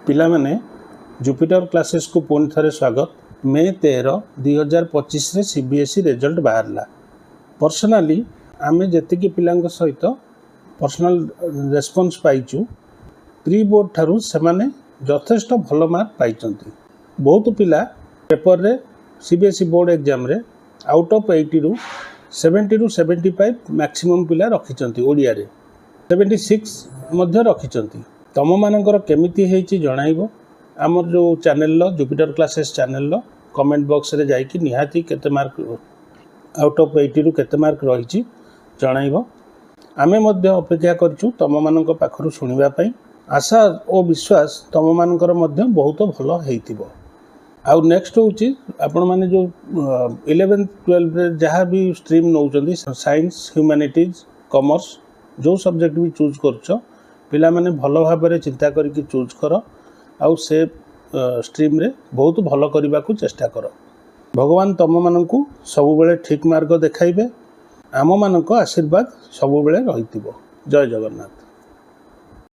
पिला माने Jupiter classes को पुणी थे स्वागत। मे 13, 2025 रे सीबीएसई रिजल्ट बाहरला। पर्सनाली आमे जेतिकी पिलांग सहित पर्सनल रेस्पॉन्स पाइचु प्री बोर्ड ठारू सेमाने यथेष्ट भल मार्क पाइचंती। बहुत पिला पेपर रे सीबीएसई बोर्ड एग्जाम रे आउट ऑफ 80 रु 70 रु 75 मैक्सिमम पिला रखिचंती। ओडिया रे 76 मध्य रखिचंती। तम मानकर केमिति हेची जणाइबो आमर जो channel Jupiter classes channel comment box रे जाइकी निहाती केते मार्क आउट ऑफ 80 रु केते मार्क रहिची जणाइबो। आमे मध्य अपेक्षा करछु तम मानक पाखरु सुनिबा पई। आशा और विश्वास तम मानकर मध्य बहुत भल हेइतिबो। आउ नेक्स्ट होची आपण माने जो 11th 12th रे जहाँ भी stream Nauchandi science humanities commerce जो सब्जेक्ट भी चूज करछो पिला माने भल भाव में चिंता करके चूज कर आउ से स्ट्रीम रे बहुत भल करने को चेष्टा कर। भगवान तम मानकु सबु बेले ठीक मार्ग देखाइबे। आम मानक आशीर्वाद सबु बेले रहितिबो। जय जगन्नाथ।